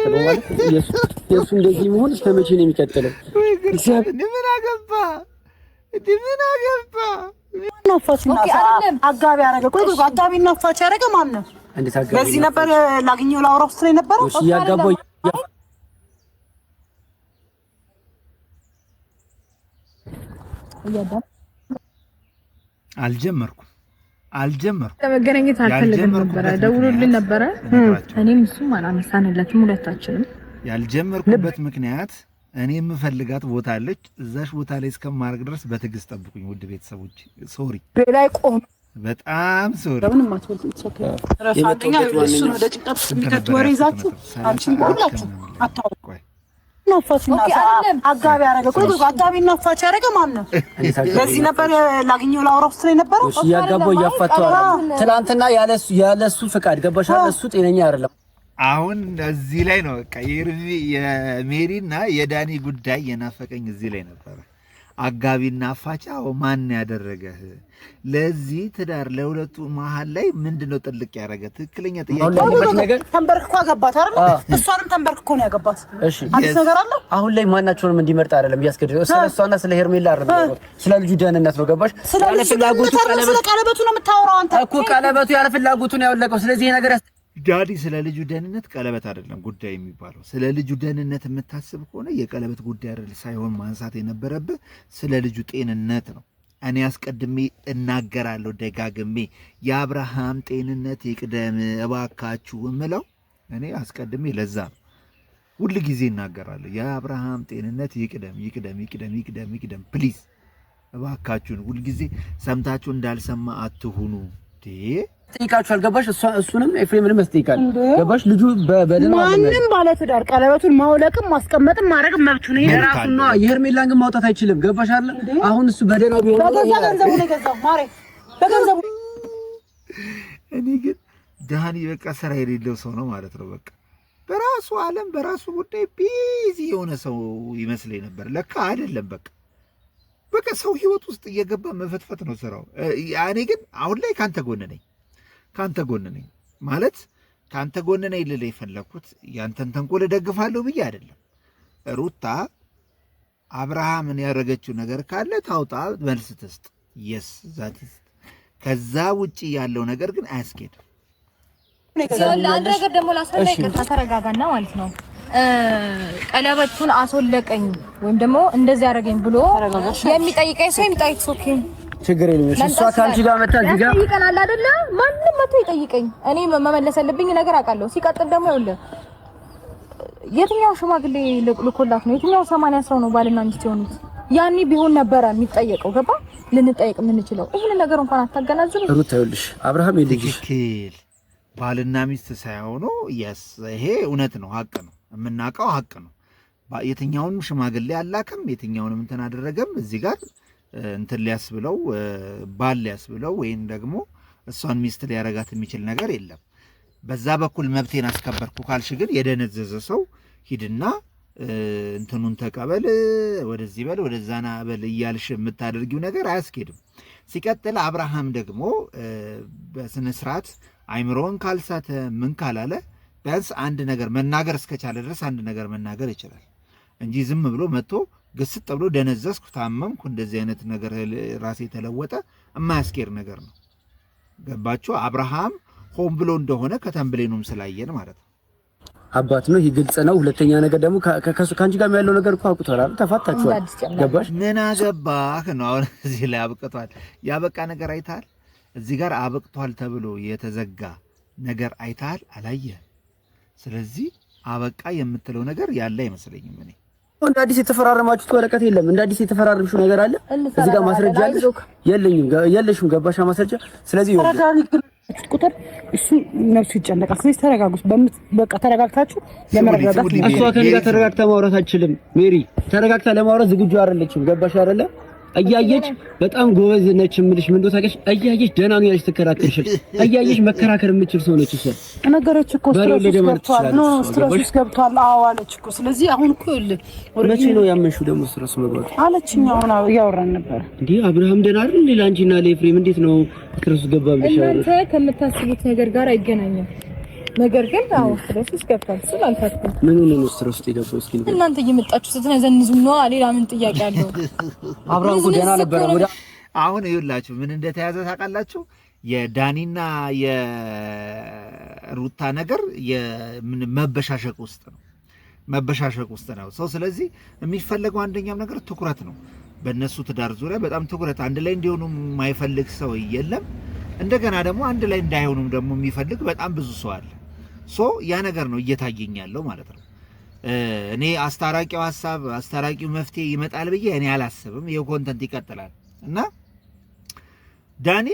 የሚቀጥለው ማለት የሱ እንደዚህ መሆን እስከ መቼ ነው የሚቀጥለው? ምን አገባ ናፋችና አጋቢ ያረገ ቆይ አጋቢ ናፋች ያረገ ማን ነው? በዚህ ነበር ላግኘው ላውራው ስለይ ነበር። እሺ ያጋባው አልጀመርኩም ለመገናኘት አልፈልግም ነበር። ደውሎልኝ ነበር። እኔም እሱም አላነሳንለትም ሁለታችንም። ያልጀመርኩበት ምክንያት እኔ የምፈልጋት ቦታ አለች። እዛሽ ቦታ ላይ እስከማርግ ድረስ በትዕግስት ጠብቁኝ ውድ ቤተሰቦች። ሶሪ በላይ ቆም በጣም ሶሪ። ለምን ማትወልት ይችላል? ራሳኛ እሱ ወደ ጭንቀት የሚከት ወሬ ይዛችሁ አንቺን ቆላችሁ አታውቁ። ናፋችና አጋቢ ያረገ ቆይ አጋቢ ናፋች ያረገ ማን ነው? በዚህ ነበር ላግኘው ላውራው ስለይ ነበር። እሺ ያጋባው ያፋቷል። ትላንትና ያለሱ ፍቃድ ገባሻል። እሱ ጤነኛ አይደለም። አሁን እዚህ ላይ ነው በቃ የሜሪና የዳኒ ጉዳይ የናፈቀኝ እዚህ ላይ ነበር። አጋቢና አፋጫው ማን ያደረገህ? ለዚህ ትዳር ለሁለቱ መሀል ላይ ምንድነው ጥልቅ ያደረገ? ትክክለኛ ጥያቄ ነገር ተንበርክኮ አገባት አይደል? እሷንም ተንበርክኮ ነው ያገባት። እሺ አዲስ ነገር አለ አሁን ላይ ማናቸውንም እንዲመርጥ አይደለም እያስገደደው። ስለሷና ስለ ሄርሜላ አይደለም ስለ ልጁ ደህንነት ነው ገባሽ? ያለ ፍላጎቱ ቀለበቱ ነው የምታወራው አንተ እኮ ቀለበቱ ያለ ፍላጎቱ ነው ያወለቀው። ስለዚህ ይሄ ነገር ዳዲ ስለ ልጁ ደህንነት ቀለበት አይደለም ጉዳይ የሚባለው። ስለ ልጁ ደህንነት የምታስብ ከሆነ የቀለበት ጉዳይ አይደል ሳይሆን ማንሳት የነበረብህ ስለ ልጁ ጤንነት ነው። እኔ አስቀድሜ እናገራለሁ ደጋግሜ የአብርሃም ጤንነት ይቅደም እባካችሁ እምለው እኔ አስቀድሜ ለዛ ነው ሁሉ ጊዜ እናገራለሁ። የአብርሃም ጤንነት ይቅደም ፕሊዝ እባካችሁን። ሁሉ ጊዜ ሰምታችሁ እንዳልሰማ አትሁኑ። ጠይቃችኋል ገባሽ? እሱንም ኤፍሬምንም ያስጠይቃል ገባሽ? ልጁ በደና ማንንም ባለ ትዳር ቀለበቱን ማውለቅም ማስቀመጥም ማድረግም መብቱ ነው። የራሱ ነው። የሄርሜላን ግን ማውጣት አይችልም ገባሽ አይደል? አሁን እሱ በደናው ቢሆን በገንዘቡ ነው የገዛው ማሬ በገንዘቡ። እኔ ግን ዳኒ በቃ ስራ የሌለው ሰው ነው ማለት ነው። በቃ በራሱ ዓለም በራሱ ጉዳይ ቢዚ የሆነ ሰው ይመስለኝ ነበር። ለካ አይደለም። በቃ ሰው ህይወት ውስጥ እየገባ መፈትፈት ነው ስራው። እኔ ግን አሁን ላይ ካንተ ጎን ነኝ ማለት ካንተ ጎን ነኝ ልል የፈለኩት ያንተን ተንኮል ደግፋለሁ ብዬ አይደለም። ሩታ አብርሃምን ያደረገችው ነገር ካለ ታውጣ መልስ ትስጥ። yes that is ከዛ ውጪ ያለው ነገር ግን አያስኬድም። አንድ ነገር ደግሞ ላሳለኝ ከተረጋጋና ማለት ነው ቀለበቱን አስወለቀኝ ወይም ደግሞ እንደዚህ ያደረገኝ ብሎ የሚጠይቀኝ ሰው የሚጠይቅ ሶኬ ችግር የለም። እሷ ካንቺ ጋር መጣ እዚህ ጋር ይቀናል አይደለ? ማንንም መጥቶ ይጠይቀኝ እኔ መመለስ ያለብኝ ነገር አውቃለሁ። ሲቀጥል ደግሞ ይኸውልህ የትኛው ሽማግሌ ልኮላት ነው? የትኛው 80 ሰው ነው ባልና ሚስት የሆኑት? ያኔ ቢሆን ነበረ የሚጠየቀው ገባ? ልንጠይቅ የምንችለው ይሄን ነገር እንኳን አታገናዝም። ሩት ይኸውልሽ አብርሃም ይልጅሽ ባልና ሚስት ሳይሆኑ ይሄ እውነት ነው፣ ሀቅ ነው፣ የምናውቀው ሀቅ ነው። የትኛውንም ሽማግሌ አላከም፣ የትኛውንም እንትን አደረገም እዚህ ጋር እንትን ሊያስብለው ባል ሊያስብለው ወይም ደግሞ እሷን ሚስት ሊያረጋት የሚችል ነገር የለም። በዛ በኩል መብቴን አስከበርኩ ካልሽ ግን የደነዘዘ ሰው ሂድና እንትኑን ተቀበል፣ ወደዚህ በል ወደዛና በል እያልሽ የምታደርጊው ነገር አያስኬድም። ሲቀጥል አብርሃም ደግሞ በስነ ስርዓት አይምሮን ካልሳተ ምን ካላለ ቢያንስ አንድ ነገር መናገር እስከቻለ ድረስ አንድ ነገር መናገር ይችላል እንጂ ዝም ብሎ መጥቶ ግስጥ ብሎ ደነዘዝኩ፣ ታመምኩ፣ እንደዚህ አይነት ነገር ራሴ ተለወጠ የማያስኬድ ነገር ነው። ገባችሁ? አብርሃም ሆን ብሎ እንደሆነ ከተንብሌኑም ስላየን ማለት ነው። አባት ነው፣ ይህ ግልጽ ነው። ሁለተኛ ነገር ደግሞ ካንቺ ጋር ያለው ነገር እኮ አውቁታል አይደል? ተፋታችኋል። ገባሽ? ምን አገባህ ነው። አሁን እዚህ ላይ አብቅቷል። ያበቃ ነገር አይታል። እዚህ ጋር አበቅቷል ተብሎ የተዘጋ ነገር አይታል አላየህ? ስለዚህ አበቃ የምትለው ነገር ያለ አይመስለኝም። እኔ እንደ አዲስ የተፈራረማችሁት ወረቀት የለም። እንደ አዲስ የተፈራረምሽው ነገር አለ እዚህ ጋር ማስረጃ አለ? የለሽም። ገባሽ? ማስረጃ። ስለዚህ ቁጥር እሱ ነፍሱ ይጨነቃል። ስለዚህ ተረጋጉስ። በቃ ተረጋግታችሁ ለመረጋጋት እሷ ከኔ ጋር ተረጋግታ ማውራት አትችልም። ሜሪ ተረጋግታ ለማውራት ዝግጁ አይደለችም። ገባሽ አይደለ? እያየች በጣም ጎበዝ ነች የምልሽ ምን እንደው ታውቂሽ፣ እያየች ደህና ነው ያለች ትከራከርሽ፣ እያየች መከራከር የምትችል ሰው ነች። እሷ ነገሮች እኮ ስትረስ ገብቷል። አዎ አለች እኮ። ስለዚህ አሁን እኮ መቼ ነው ያመንሽው ደግሞ ስትረስ መግባት አለችኝ። አሁን እያወራን ነበር እንዴ አብርሃም ደህና አይደል? ለአንቺና ለኤፍሬም እንዴት ነው ስትረስ ገባ ብለሽ? እናንተ ከምታስቡት ነገር ጋር አይገናኝም። ነገር ግን አዎ ስትረስ ይስከፋል ስላልፈተን ምን ነው ስትረስ ይገባው እስኪ እናንተ እየመጣችሁ ስትነዘንዙ ነው ሌላ ምን ጥያቄ አለው አብራን ጎዳና ነበር ወዳ አሁን ይኸውላችሁ ምን እንደተያዘ ታውቃላችሁ የዳኒና የሩታ ነገር የመበሻሸቅ ውስጥ ነው ሰው ስለዚህ የሚፈልገው አንደኛም ነገር ትኩረት ነው በእነሱ ትዳር ዙሪያ በጣም ትኩረት አንድ ላይ እንዲሆኑ የማይፈልግ ሰው የለም እንደገና ደግሞ አንድ ላይ እንዳይሆኑም ደግሞ የሚፈልግ በጣም ብዙ ሰው አለ ሶ ያ ነገር ነው እየታየኝ ያለው ማለት ነው እኔ አስታራቂው ሐሳብ አስታራቂው መፍትሄ ይመጣል ብዬ እኔ አላስብም ይሄ ኮንተንት ይቀጥላል እና ዳኒ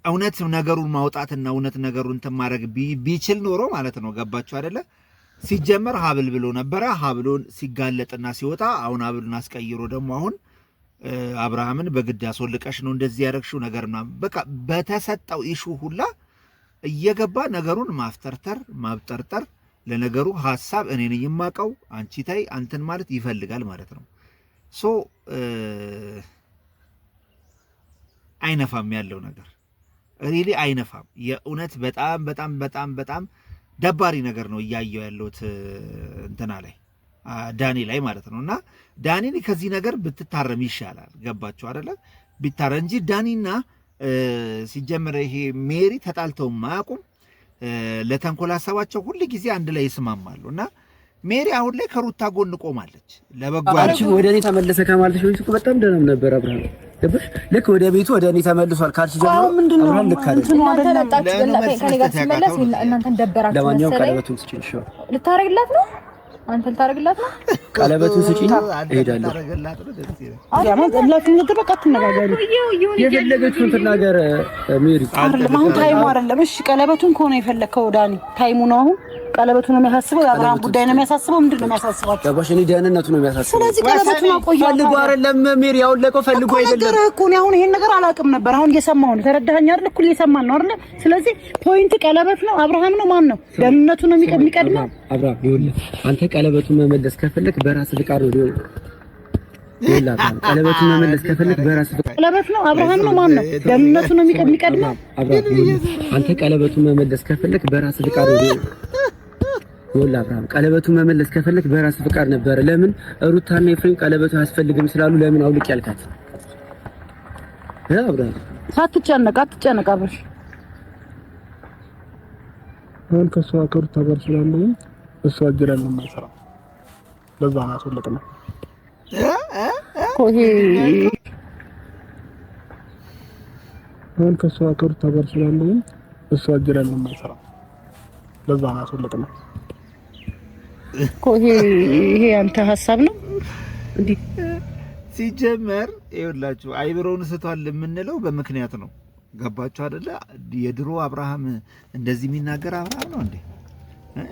እውነት ነገሩን ማውጣትና እውነት ነገሩን ተማረግ ቢችል ኖሮ ማለት ነው ገባችሁ አይደለ ሲጀመር ሀብል ብሎ ነበር ሀብሉን ሲጋለጥና ሲወጣ አሁን ሀብሉን አስቀይሮ ደግሞ አሁን አብርሃምን በግድ ያስወልቀሽ ነው እንደዚህ ያረክሽው ነገርና በቃ በተሰጠው ኢሹ ሁላ እየገባ ነገሩን ማብጠርጠር ለነገሩ ሐሳብ እኔ ነኝ የማቀው አንቺ ታይ አንተን ማለት ይፈልጋል ማለት ነው ሶ አይነፋም ያለው ነገር ሪሊ አይነፋም የእውነት በጣም ደባሪ ነገር ነው እያየው ያለውት እንትና ላይ ዳኒ ላይ ማለት ነውና ዳኒን ከዚህ ነገር ብትታረም ይሻላል ገባችሁ አይደለ ቢታረም እንጂ ዳኒና ሲጀመረ ይሄ ሜሪ ተጣልተው ማያቁም ለተንኮል ሐሳባቸው ሁሉ ጊዜ አንድ ላይ ይስማማሉና ሜሪ አሁን ላይ ከሩታ ጎን ቆማለች ለበጎ አንቺ ወደ እኔ ተመለሰ ከማለትሽ ወይ እኮ በጣም ደህና ነበር አብርሃም ገባሽ ልክ ወደ ቤቱ ወደ እኔ ተመልሷል ካልሽ ጀምሮ አብርሃም ልክ አይደለም ከኔ ጋር ሲመለስ እናንተን ደበራችሁ ለማንኛውም ቀለበቱን ስጪኝ እሺ ልታረግላት ነው አንተ ልታረግላት ነው ቀለበቱን ስጪኝ እሄዳለሁ ያማን ለምን ተበቃ ተነጋገሩ የፈለገችውን ትናገር ሜሪ አሁን ታይሙ አይደለም እሺ ቀለበቱን ከሆነ የፈለከው ዳኒ ታይሙ ነው አሁን ቀለበቱን ነው የሚያሳስበው የአብርሃም ጉዳይ ነው የሚያሳስበው ምንድነው የሚያሳስባችሁ ገባሽ እኔ ደህንነቱ ነው የሚያሳስበው ስለዚህ ቀለበቱን አቆየው ፈልጉ አይደለም ሜሪ ያውለቀው ፈልጉ አይደለም እኮ ነው አሁን ይሄን ነገር አላውቅም ነበር አሁን እየሰማሁ ነው ተረዳኸኝ አይደል እኩል እየሰማን ነው አይደል ስለዚህ ፖይንት ቀለበት ነው አብርሃም ነው ማን ነው ደህንነቱ ነው የሚቀድመው አብርሃም ይኸውልህ አንተ ቀለበቱን መመለስ ከፈለክ በራስ ፍቃድ ነው ይኸውልህ ቀለበቱን መመለስ ከፈለክ በራስ ፍቃድ ቀለበት ነው አብርሃም ነው ማን ነው ደህንነቱ ነው የሚቀድመው አብርሃም አንተ ቀለበቱን መመለስ ከፈለክ በራስ ፍቃድ ነው ይኸውልህ አብርሃም ቀለበቱን መመለስ ከፈለክ በራስ ፍቃድ ነበር ለምን ሩታና ኤፍሬም ቀለበቱ አያስፈልግም ስላሉ ለምን አውልቅ ያልካት አብርሃም አትጨነቅ አብርሽ አሁን ከሷ ከሩታ ጋር ስላለው እሷ አጀራል ነው የማይሰራው ለዛ ነው አስወለቀና ኮሄ አሁን ከሷ ከሩታ ጋር ስላለው እሷ አጀራል ነው የማይሰራው ለዛ ነው አስወለቀና ኮሄ ይሄ አንተ ሐሳብ ነው እንዴ ሲጀመር ይኸውላችሁ አይብሮውን ስቷል የምንለው በምክንያት ነው ገባችሁ አይደለ የድሮ አብርሃም እንደዚህ የሚናገር አብርሃም ነው እንዴ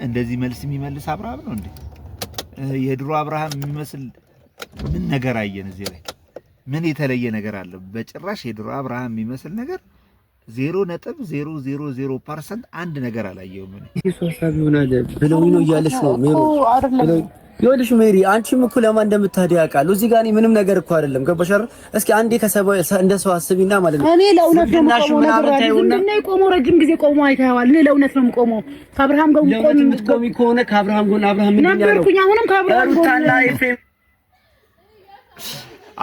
እንደዚህ መልስ የሚመልስ አብርሃም ነው እንዴ የድሮ አብርሃም የሚመስል ምን ነገር አየን እዚህ ላይ ምን የተለየ ነገር አለ በጭራሽ የድሮ አብርሃም የሚመስል ነገር 0.000% አንድ ነገር አላየውም እኔ እሱ ሐሳብ ይሆናል ብለው ነው እያለች ነው ሜሪ ይኸውልሽ ሜሪ አንቺም እኮ ለማን እንደምታዲያ ያውቃል እዚህ ጋር እኔ ምንም ነገር እኮ አይደለም ገባሽ አይደል እስኪ አንዴ ከሰባው እንደ ሰው አስቢና ማለት ነው እኔ ለእውነት ነው የምቆመው ረጅም ጊዜ ቆሞ አይተኸዋል እኔ ለእውነት ነው የምቆመው ከአብርሃም ጋር የምትቆሚ ከሆነ ከአብርሃም ጎን አብርሃም ምን ያለው ነበርኩኝ አሁንም ከአብርሃም ጎን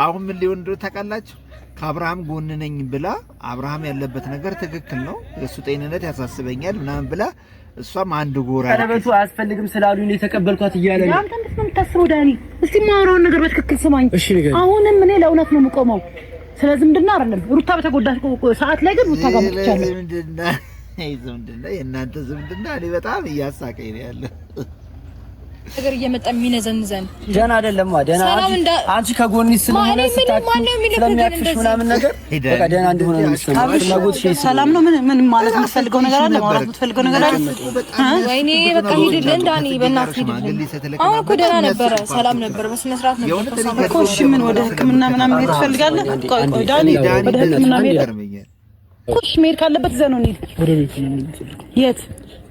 አሁን ምን ሊሆን እንደው ታውቃላችሁ ከአብርሃም ጎን ነኝ ብላ አብርሃም ያለበት ነገር ትክክል ነው የሱ ጤንነት ያሳስበኛል ምናምን ብላ እሷም አንድ ጎራ ቀለበቱ አያስፈልግም ስላሉኝ ነው የተቀበልኳት እያለ ነው አንተ እንዴት ነው የምታስበው ዳኒ እስቲ ማውራውን ነገር በትክክል ስማኝ እሺ ነገር አሁንም እኔ ለእውነት ነው የምቆመው ስለ ዝምድና አይደለም ሩታ በተጎዳች ሰዓት ላይ ግን ሩታ ጋር ብቻለሁ ዝምድና የእናንተ ዝምድና እኔ በጣም እያሳቀኝ ነው ያለው ነገር እየመጣ የሚነዘንዘን ደህና አይደለም ደህና አንቺ ከጎንሽ ስለሆነ ስለሚያክፍሽ ምናምን ነገር በቃ ደህና እንደሆነ ነው የሚሰማው ሰላም ነው ምን ማለት የምትፈልገው ነገር አለ ማለት የምትፈልገው ነገር አለ ወይኔ በቃ ሂድልን ዳኒ በእናትህ ሂድልን አሁን እኮ ደህና ነበረ ሰላም ነበር በስነ ስርዓት ነበር እኮ እሺ ምን ወደ ህክምና ምናምን መሄድ ትፈልጋለህ ቆይ ዳኒ ወደ ህክምና መሄድ እሺ መሄድ ካለበት እዛ ነው እንሂድ ወደ ቤት ነው የት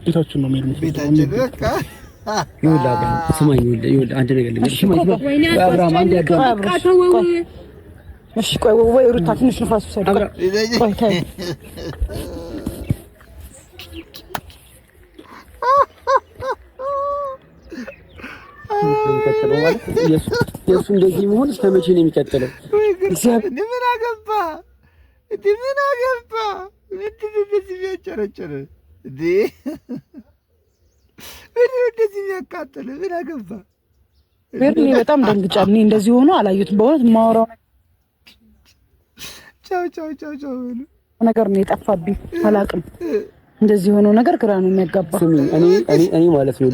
ቤታችን ነው መሄድ ቤታችን በቃ ይኸውልህ አብርሃም ስማኝ ይኸውልህ አንድ ነገር ልንገርሽ አብርሃም አንድ ያጋው እሺ ቆይ ወይ ሩታ ትንሽ ንፋስ ወሰድ ቆይ ታይ የእሱ እንደዚህ መሆን እስከ መቼ ነው የሚቀጥለው? ምን አገባ ምን አገባ እንደዚህ የሚያጨረጭር እንደዚህ የሚያቃጥል ምን አገባ? እኔ በጣም ደንግጫለሁ። እኔ እንደዚህ ሆኖ አላየሁትም በእውነት የማወራው ቻው ነገር ነው የጠፋብኝ። አላውቅም እንደዚህ ሆኖ ነገር ግራ ነው የሚያጋባ። እኔ ማለት ነው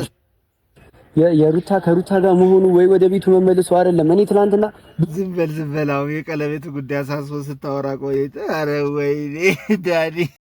የሩታ ከሩታ ጋር መሆኑ ወይ ወደ ቤቱ መመለሱ አይደለም። እኔ ትናንትና ዝም በል አሁን የቀለቤቱ ጉዳይ አሳስቦ ስታወራ ቆይተህ ኧረ ወይኔ ዳኒ